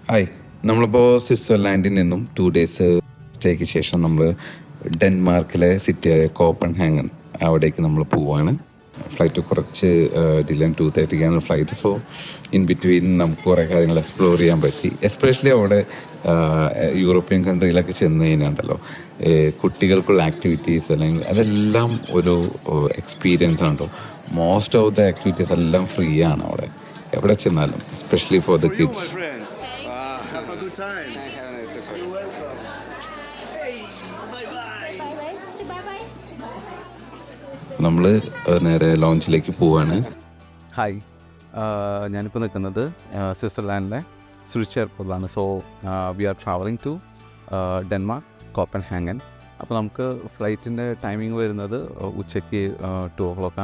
Hi, നമ്മളിപ്പോൾ സ്വിറ്റ്സർലാൻഡിൽ നിന്നും 2 days സ്റ്റേക്ക് ശേഷം നമ്മൾ ഡെൻമാർക്കിലെ സിറ്റിയായ കോപ്പൻഹാഗൻ അവിടേക്ക് നമ്മൾ പോവുകയാണ്. ഫ്ലൈറ്റ് കുറച്ച് delay 2:30 flight. So in between നമുക്ക് കുറേ കാര്യങ്ങൾ എക്സ്പ്ലോർ ചെയ്യാൻ പറ്റി. എസ്പെഷ്യലി അവിടെ യൂറോപ്യൻ കൺട്രിയിലൊക്കെ ചെന്ന് കഴിഞ്ഞാണ്ടല്ലോ കുട്ടികൾക്കുള്ള ആക്ടിവിറ്റീസ് അല്ലെങ്കിൽ അതെല്ലാം ഒരു എക്സ്പീരിയൻസ് ആണ്. മോസ്റ്റ് ഓഫ് ദ ആക്ടിവിറ്റീസ് എല്ലാം ഫ്രീ ആണ് അവിടെ എവിടെ ചെന്നാലും, especially for the kids. Have a good time. You're welcome. Hey, bye-bye. Bye-bye. നമ്മൾ നേരെ ലോഞ്ചിലേക്ക് പോവാണ്. ഹായ്, ഞാനിപ്പോൾ നിൽക്കുന്നത് സ്വിറ്റ്സർലാൻഡിലെ സൂറിച്ച് എയർപോർട്ടിലാണ്. So we are travelling to Denmark Copenhagen. അപ്പോൾ നമുക്ക് ഫ്ലൈറ്റിൻ്റെ ടൈമിംഗ് വരുന്നത് ഉച്ചയ്ക്ക് 2 o'clock.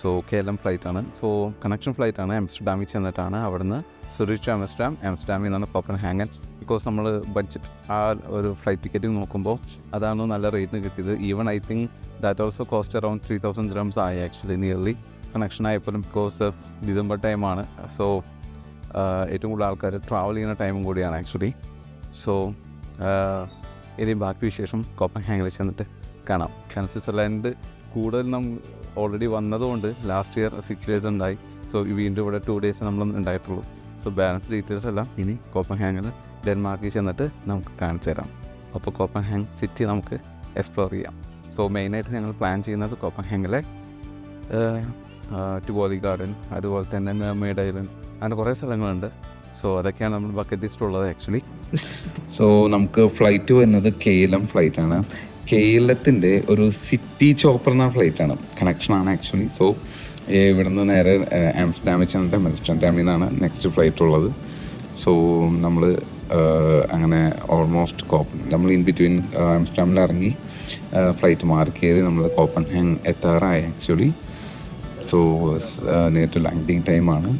സോ KLM ഫ്ലൈറ്റാണ്. സോ കണക്ഷൻ ഫ്ലൈറ്റാണ്. ആംസ്റ്റർഡാമിൽ ചെന്നിട്ടാണ് അവിടുന്ന് സൂറിച്ച് ആംസ്റ്റർഡാമിൽ നിന്നാണ് കോപ്പൻഹാഗൻ. ബിക്കോസ് നമ്മൾ ബഡ്ജറ്റ് ആ ഒരു ഫ്ലൈറ്റ് ടിക്കറ്റ് നോക്കുമ്പോൾ അതാണ് നല്ല റേറ്റിന് കിട്ടിയത്. Even I think that also cost around 3,000 dirhams ആയി ആക്ച്വലി നിയർലി. കണക്ഷൻ ആയപ്പോഴും ബിക്കോസ് ഡിസംബർ ടൈമാണ്. സോ ഏറ്റവും കൂടുതൽ ആൾക്കാർ ട്രാവൽ ചെയ്യുന്ന ടൈമും കൂടിയാണ് ആക്ച്വലി. സോ ഇനി ബാക്കി വിശേഷം കോപ്പൻഹാഗനിൽ ചെന്നിട്ട് കാണാം. കാരണം സ്വിറ്റ്സർലാൻഡ് കൂടുതൽ നമ്മൾ ഓൾറെഡി വന്നതുകൊണ്ട് ലാസ്റ്റ് ഇയർ 6 days ഉണ്ടായി. സോ വീണ്ടും ഇവിടെ 2 days നമ്മൾ ഉണ്ടായിട്ടുള്ളൂ. സോ ബാലൻസ് ഡീറ്റെയിൽസ് എല്ലാം ഇനി കോപ്പൻഹാഗനിൽ ഡെൻമാർക്കിൽ ചെന്നിട്ട് നമുക്ക് കാണിച്ചു തരാം. അപ്പോൾ കോപ്പൻഹാഗൻ സിറ്റി നമുക്ക് എക്സ്പ്ലോർ ചെയ്യാം. സോ മെയിനായിട്ട് ഞങ്ങൾ പ്ലാൻ ചെയ്യുന്നത് കോപ്പൻഹാഗനിലെ ടിവോലി ഗാർഡൻ, അതുപോലെ തന്നെ മെർമെയ്ഡ് ഐലൻഡ്, അങ്ങനെ കുറേ സ്ഥലങ്ങളുണ്ട്. സോ അതൊക്കെയാണ് നമ്മൾ ബക്കറ്റ് ലിസ്റ്റുള്ളത് ആക്ച്വലി. സോ നമുക്ക് ഫ്ലൈറ്റ് വരുന്നത് KLM ഫ്ലൈറ്റാണ്. KLMത്തിൻ്റെ ഒരു സിറ്റി ചോപ്പർ എന്ന ഫ്ലൈറ്റാണ്, കണക്ഷനാണ് ആക്ച്വലി. സോ ഇവിടുന്ന് നേരെ ആംസ്റ്റർഡാമിൽ ചെന്നിട്ട് ആംസ്റ്റർഡാമിൽ നിന്നാണ് നെക്സ്റ്റ് ഫ്ലൈറ്റ് ഉള്ളത്. സോ നമ്മൾ അങ്ങനെ ഓൾമോസ്റ്റ് നമ്മൾ ഇൻ ബിറ്റ്വീൻ ആംസ്റ്റർഡാമിൽ ഇറങ്ങി ഫ്ലൈറ്റ് മാറി കയറി നമ്മൾ കോപ്പൻഹാഗൻ എത്താറായി ആക്ച്വലി. സോ നേരിട്ട് ലാൻഡിങ് ടൈമാണ്.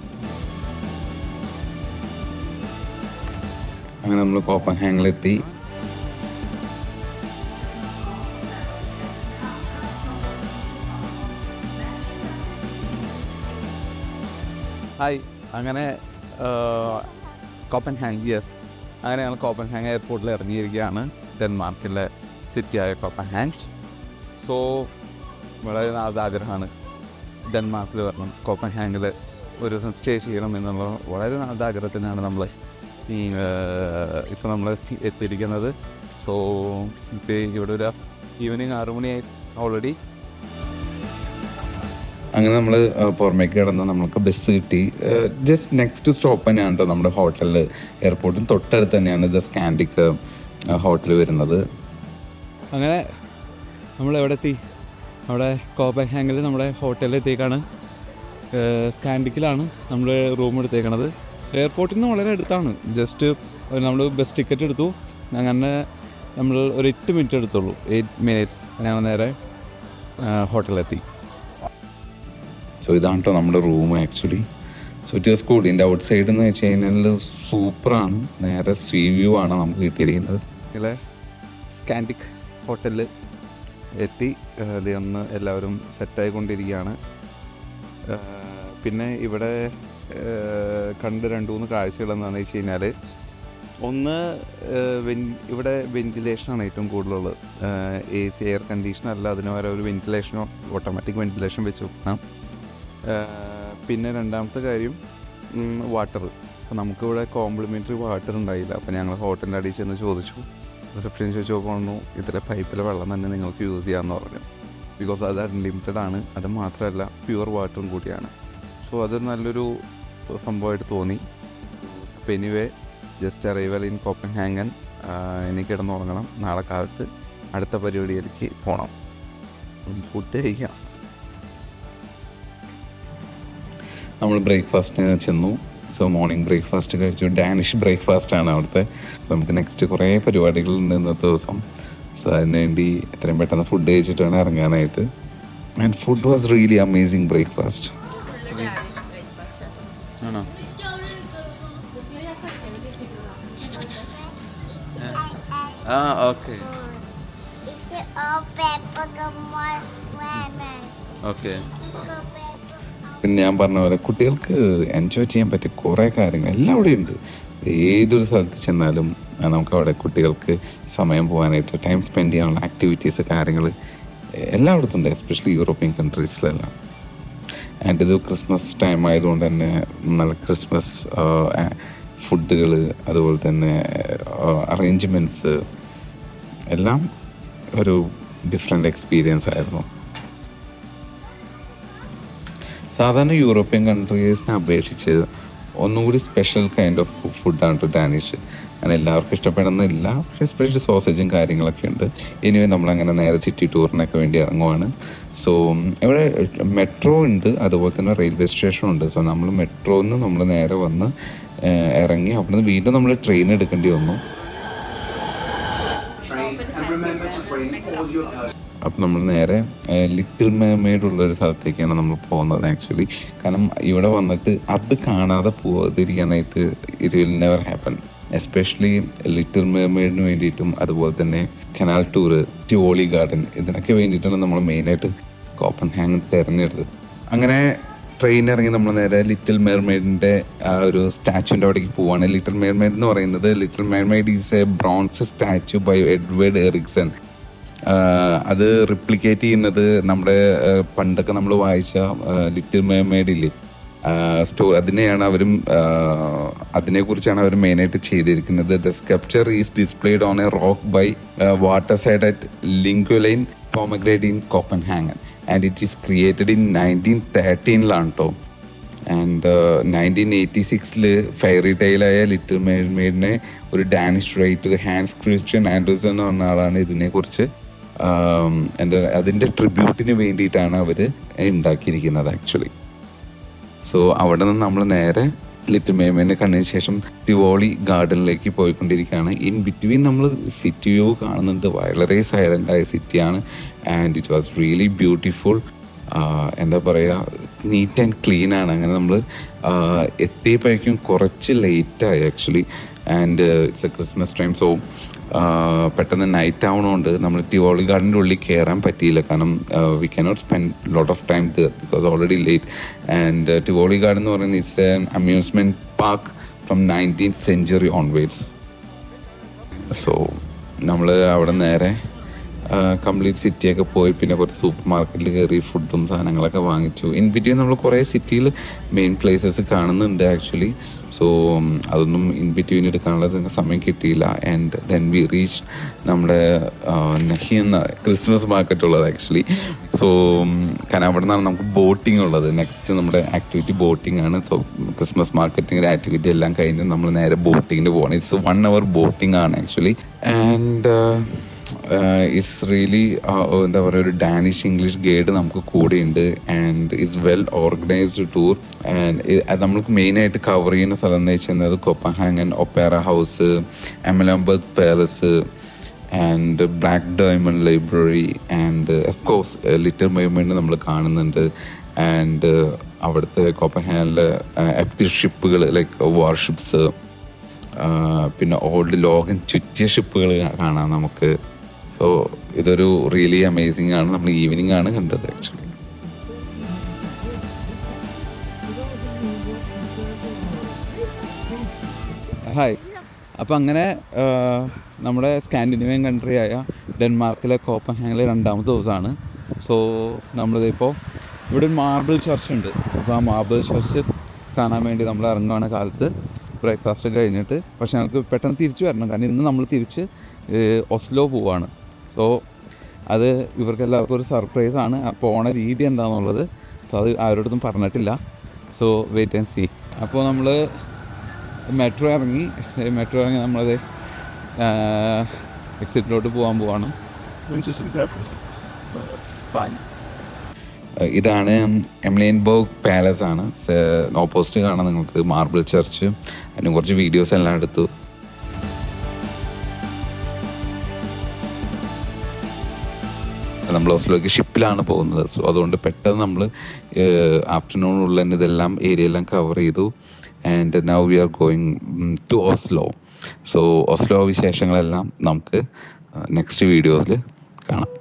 അങ്ങനെ നമ്മൾ കോപ്പൻഹാഗനിലെത്തി. ഹായ്, അങ്ങനെ കോപ്പൻഹാഗൻ, യെസ്, അങ്ങനെ ഞങ്ങൾ കോപ്പൻഹാഗൻ എയർപോർട്ടിൽ ഇറങ്ങിയിരിക്കുകയാണ്. ഡെൻമാർക്കിലെ സിറ്റിയായ കോപ്പൻഹാഗൻ. സോ വളരെ ആഗ്രഹമാണ് ഡെൻമാർക്കിൽ വരണം, കോപ്പൻഹാഗനിൽ ഒരു ദിവസം സ്റ്റേ ചെയ്യണം എന്നുള്ള വളരെ ആഗ്രഹത്തിനാണ് നമ്മൾ ഇപ്പോൾ നമ്മൾ എത്തിയിരിക്കുന്നത്. സോ ഇപ്പോൾ ഇവിടെ ഒരു ഈവനിങ് 6 മണിയായി ഓൾറെഡി. അങ്ങനെ നമ്മൾ പുറമേക്ക് കിടന്ന് നമുക്ക് ബസ് കിട്ടി. ജസ്റ്റ് നെക്സ്റ്റ് സ്റ്റോപ്പ് തന്നെയാണ് കേട്ടോ നമ്മുടെ ഹോട്ടലിൽ. എയർപോർട്ടിന് തൊട്ടടുത്ത് തന്നെയാണ് ദ സ്കാൻഡിക് ഹോട്ടൽ വരുന്നത്. അങ്ങനെ നമ്മൾ എവിടെ എത്തി? അവിടെ കോപ്പൻഹാഗനിൽ നമ്മുടെ ഹോട്ടലിൽ എത്തിയേക്കാണ്. സ്കാൻഡിക്കിലാണ് നമ്മൾ റൂം എടുത്തേക്കണത്. എയർപോർട്ടിൽ നിന്ന് വളരെ അടുത്താണ്. ജസ്റ്റ് നമ്മൾ ബസ് ടിക്കറ്റ് എടുത്തു. അങ്ങനെ നമ്മൾ ഒരു 8 minutes എടുത്തുള്ളൂ, 8 minutes. ഞങ്ങൾ നേരെ ഹോട്ടലിലെത്തി. സോ ഇതാണ് കേട്ടോ നമ്മുടെ room actually. So it was good. ഇതിൻ്റെ ഔട്ട് സൈഡ് എന്ന് വെച്ച് കഴിഞ്ഞാൽ സൂപ്പറാണ്. നേരെ സീ വ്യൂ ആണ് നമുക്ക് കിട്ടിയിരിക്കുന്നത്. ഇതിലെ സ്കാൻഡിക് ഹോട്ടലിൽ എത്തി. ഒന്ന് എല്ലാവരും സെറ്റായിക്കൊണ്ടിരിക്കുകയാണ്. പിന്നെ ഇവിടെ കണ്ട് 2-3 കാഴ്ചകൾ എന്താണെന്ന് വെച്ച് കഴിഞ്ഞാൽ, ഒന്ന് ഇവിടെ വെൻറ്റിലേഷനാണ് ഏറ്റവും കൂടുതലുള്ളത്. AC എയർ കണ്ടീഷനല്ല, അതിന് വരെ ഒരു വെൻറ്റിലേഷനോ ഓട്ടോമാറ്റിക് വെൻറ്റിലേഷൻ വെച്ച് നോക്കണം. പിന്നെ രണ്ടാമത്തെ കാര്യം വാട്ടർ. അപ്പോൾ നമുക്കിവിടെ കോംപ്ലിമെൻ്ററി വാട്ടർ ഉണ്ടായില്ല. അപ്പോൾ ഞങ്ങൾ ഹോട്ടലിൻ്റെ അടിയിൽ ചെന്ന് ചോദിച്ചു. റിസപ്ഷനിൽ ചോദിച്ചു നോക്കുന്നു, ഇതിലെ പൈപ്പിലെ വെള്ളം തന്നെ നിങ്ങൾക്ക് യൂസ് ചെയ്യാമെന്ന് പറഞ്ഞു. ബിക്കോസ് അത് അൺലിമിറ്റഡ് ആണ്. അത് മാത്രമല്ല പ്യുവർ വാട്ടറും കൂടിയാണ്. സോ അത് നല്ലൊരു സംഭവമായിട്ട് തോന്നി. അപ്പോൾ anyway, just arrival in Copenhagen. എനിക്ക് കിടന്നുറങ്ങണം. നാളെ കാലത്ത് അടുത്ത പരിപാടിയിലേക്ക് പോകണം. ഫുഡ് കഴിക്കാം. നമ്മൾ ബ്രേക്ക്ഫാസ്റ്റിന് ചെന്നു. സോ മോർണിംഗ് ബ്രേക്ക്ഫാസ്റ്റ് കഴിച്ചു. ഡാനിഷ് ബ്രേക്ക്ഫാസ്റ്റാണ് അവിടുത്തെ. നമുക്ക് നെക്സ്റ്റ് കുറേ പരിപാടികളുണ്ട് ഇന്നത്തെ ദിവസം. സോ അതിനുവേണ്ടി എത്രയും പെട്ടെന്ന് ഫുഡ് കഴിച്ചിട്ട് വേണം ഇറങ്ങാനായിട്ട്. And food was really amazing breakfast. ആണോ? Okay okay. പിന്നെ ഞാൻ പറഞ്ഞ പോലെ കുട്ടികൾക്ക് എൻജോയ് ചെയ്യാൻ പറ്റിയ കുറേ കാര്യങ്ങൾ എല്ലാം അവിടെ ഉണ്ട്. ഏതൊരു സ്ഥലത്ത് ചെന്നാലും നമുക്ക് അവിടെ കുട്ടികൾക്ക് സമയം പോകാനായിട്ട് ടൈം സ്പെൻഡ് ചെയ്യാനുള്ള ആക്ടിവിറ്റീസ് കാര്യങ്ങൾ എല്ലായിടത്തും ഉണ്ട്, എസ്പെഷ്യലി യൂറോപ്യൻ കൺട്രീസിലെല്ലാം. ആൻഡ് ഇത് ക്രിസ്മസ് ടൈം ആയതുകൊണ്ട് തന്നെ നല്ല ക്രിസ്മസ് ഫുഡുകൾ, അതുപോലെ തന്നെ അറേഞ്ച്മെൻറ്റ്സ് എല്ലാം ഒരു ഡിഫറെൻ്റ് എക്സ്പീരിയൻസ് ആയിരുന്നു. സാധാരണ യൂറോപ്യൻ കൺട്രീസിനെ അപേക്ഷിച്ച് ഒന്നുകൂടി സ്പെഷ്യൽ കൈൻഡ് ഓഫ് ഫുഡാണ് ഡാനിഷ്. അങ്ങനെ എല്ലാവർക്കും ഇഷ്ടപ്പെടുന്നില്ല, പക്ഷേ സ്പെഷ്യൽ സോസേജും കാര്യങ്ങളൊക്കെ ഉണ്ട്. ഇനി നമ്മളങ്ങനെ നേരെ സിറ്റി ടൂറിനൊക്കെ വേണ്ടി ഇറങ്ങുവാണ്. സോ ഇവിടെ മെട്രോ ഉണ്ട്, അതുപോലെ തന്നെ റെയിൽവേ സ്റ്റേഷൻ ഉണ്ട്. സോ നമ്മൾ മെട്രോയിൽ നിന്ന് നമ്മൾ നേരെ വന്ന് ഇറങ്ങി അവിടെ നിന്ന് വീണ്ടും നമ്മൾ ട്രെയിൻ എടുക്കേണ്ടി വന്നു. അപ്പം നമ്മൾ നേരെ ലിറ്റിൽ മെർമെയ്ഡ് ഉള്ളൊരു സ്ഥലത്തേക്കാണ് നമ്മൾ പോകുന്നത് ആക്ച്വലി. കാരണം ഇവിടെ വന്നിട്ട് അത് കാണാതെ പോകാതിരിക്കാനായിട്ട് it will never happen. Especially little മെർമെയ്ഡിന് വേണ്ടിയിട്ടും അതുപോലെ തന്നെ കനാൽ ടൂറ്, ടിവോളി ഗാർഡൻ, ഇതിനൊക്കെ വേണ്ടിയിട്ടാണ് നമ്മൾ മെയിനായിട്ട് കോപ്പൻഹാഗൻ തിരഞ്ഞെടുത്തത്. അങ്ങനെ ട്രെയിൻ ഇറങ്ങി നമ്മൾ നേരെ ലിറ്റിൽ മെർമെയ്ഡിൻ്റെ ആ ഒരു സ്റ്റാച്ചുവിൻ്റെ അവിടേക്ക് പോവാണ്. ലിറ്റിൽ മെർമെയ്ഡ് എന്ന് പറയുന്നത്, little mermaid is a bronze statue by Edward Eriksen. അത് റിപ്ലിക്കേറ്റ് ചെയ്യുന്നത് നമ്മുടെ പണ്ടൊക്കെ നമ്മൾ വായിച്ച ലിറ്റിൽ മെർമെയ്ഡില്ലേ അതിനെയാണ് അവരും അതിനെക്കുറിച്ചാണ് അവർ മെയിനായിട്ട് ചെയ്തിരിക്കുന്നത്. The sculpture is displayed on a rock by water side at Langelinie pomegranate in Copenhagen and it is created in 1913 കേട്ടോ. ആൻഡ് 1986 ഫെയറി ടെയിലായ ലിറ്റിൽ മെർമെയ്ഡിനെ ഒരു Danish writer Hans Christian Andersen എന്ന് പറഞ്ഞ ആളാണ് ഇതിനെക്കുറിച്ച് അതിൻ്റെ ട്രിബ്യൂട്ടിന് വേണ്ടിയിട്ടാണ് അവർ ഉണ്ടാക്കിയിരിക്കുന്നത് ആക്ച്വലി. സോ അവിടെ നിന്ന് നമ്മൾ നേരെ ലിറ്റിൽ മെർമെയ്ഡിനെ കണ്ടതിന് ശേഷം ടിവോളി ഗാർഡനിലേക്ക് പോയിക്കൊണ്ടിരിക്കുകയാണ്. ഇൻ ബിറ്റ്വീൻ നമ്മൾ സിറ്റി വ്യൂ കാണുന്നുണ്ട്. വളരെ സൈലൻ്റായ സിറ്റിയാണ് and it was really beautiful. എന്താ പറയുക, നീറ്റ് ആൻഡ് ക്ലീൻ ആണ്. അങ്ങനെ നമ്മൾ എത്തിയപ്പോഴേക്കും കുറച്ച് ലേറ്റായി actually. And it's a Christmas time. So പെട്ടെന്ന് നൈറ്റ് ആവണോണ്ട് നമ്മൾ ടിവോളി ഗാർഡൻ്റെ ഉള്ളിൽ കയറാൻ പറ്റിയില്ല. കാരണം we cannot spend lot of time there because already late. And Tivoli garden എന്ന് പറയുന്നത് it's an amusement park from 19th century onwards. So നമ്മൾ അവിടെ നേരെ കംപ്ലീറ്റ് സിറ്റിയൊക്കെ പോയി പിന്നെ കുറച്ച് സൂപ്പർ മാർക്കറ്റിൽ കയറി ഫുഡും സാധനങ്ങളൊക്കെ വാങ്ങിച്ചു. ഇൻ ബിറ്റ്വീൻ നമ്മൾ കുറേ സിറ്റിയിൽ മെയിൻ പ്ലേസസ് കാണുന്നുണ്ട് ആക്ച്വലി. സോ അതൊന്നും ഇൻ ബിറ്റ്വീൻ എടുക്കാനുള്ള സമയം കിട്ടിയില്ല. ആൻഡ് ദെൻ വി റീച്ച് നമ്മുടെ നഹി എന്ന ക്രിസ്മസ് മാർക്കറ്റ് ഉള്ളത് ആക്ച്വലി. സോ കാരണം അവിടെ നിന്നാണ് നമുക്ക് ബോട്ടിംഗ് ഉള്ളത്. നെക്സ്റ്റ് നമ്മുടെ ആക്ടിവിറ്റി ബോട്ടിംഗ് ആണ്. സോ ക്രിസ്മസ് മാർക്കറ്റിങ്ങിൻ്റെ ആക്ടിവിറ്റി എല്ലാം കഴിഞ്ഞ് നമ്മൾ നേരെ ബോട്ടിങ്ങിന് പോകണം. ഇറ്റ്സ് 1 hour ബോട്ടിംഗ് ആണ് ആക്ച്വലി. ആൻഡ് ഇറ്റ്സ് റിയലി എന്താ പറയുക, ഒരു ഡാനിഷ് ഇംഗ്ലീഷ് ഗൈഡ് നമുക്ക് കൂടെയുണ്ട്. And it's well organised tour. And നമ്മൾക്ക് മെയിനായിട്ട് കവർ ചെയ്യുന്ന സ്ഥലം എന്ന് വെച്ചാൽ Copenhagen opera house, Amalienborg palace and black diamond library and of course little mermaid നമ്മൾ കാണുന്നുണ്ട്. ആൻഡ് അവിടുത്തെ കോപ്പൻഹാഗനിലെ ആക്റ്റീവ് ഷിപ്പുകൾ ലൈക്ക് വാർഷിപ്സ്, പിന്നെ ഓൾഡ് ലോകം ചുറ്റിയ ഷിപ്പുകൾ കാണാം നമുക്ക്. സോ ഇതൊരു റിയലി അമേസിങ് ആണ്. നമ്മൾ ഈവനിങ് ആണ് കണ്ടത് ആക്ച്വലി. ഹായ്. അപ്പോൾ അങ്ങനെ നമ്മുടെ സ്കാൻഡിനേവിയൻ കൺട്രിയായ ഡെൻമാർക്കിലെ കോപ്പൻഹാഗനിലെ 2ാമത്തെ ദിവസമാണ്. സോ നമ്മളിതിപ്പോൾ ഇവിടെ ഒരു മാർബിൾ ചർച്ച് ഉണ്ട്. അപ്പോൾ ആ മാർബിൾ ചർച്ച് കാണാൻ വേണ്ടി നമ്മൾ ഇറങ്ങുകയാണ് കാലത്ത് ബ്രേക്ക്ഫാസ്റ്റ് കഴിഞ്ഞിട്ട്. പക്ഷേ ഞങ്ങൾക്ക് പെട്ടെന്ന് തിരിച്ചു വരണം, കാരണം ഇന്ന് നമ്മൾ തിരിച്ച് ഒസ്ലോ പോവാണ്. സോ അത് ഇവർക്ക് എല്ലാവർക്കും ഒരു സർപ്രൈസാണ്. പോണ രീതി എന്താണെന്നുള്ളത് സോ അത് ആരോടൊന്നും പറഞ്ഞിട്ടില്ല. So wait and see. അപ്പോൾ നമ്മൾ മെട്രോ ഇറങ്ങി നമ്മളത് എക്സിറ്റിലോട്ട് പോവാണ്. ഇതാണ് എംലിയൻബർഗ് പാലസ് ആണ്. ഓപ്പോസിറ്റ് കാണാൻ നിങ്ങൾക്ക് മാർബിൾ ചർച്ച്. അതിന് കുറച്ച് വീഡിയോസ് എല്ലാം എടുത്തു. നമ്മൾ ഓസ്ലോയ്ക്ക് ഷിപ്പിലാണ് പോകുന്നത്. സോ അതുകൊണ്ട് പെട്ടെന്ന് നമ്മൾ ആഫ്റ്റർനൂണിനുള്ള തന്നെ ഇതെല്ലാം ഏരിയയെല്ലാം കവർ ചെയ്തു. And now we are going to Oslo. So Oslo വിശേഷങ്ങളെല്ലാം നമുക്ക് നെക്സ്റ്റ് വീഡിയോസിൽ കാണാം.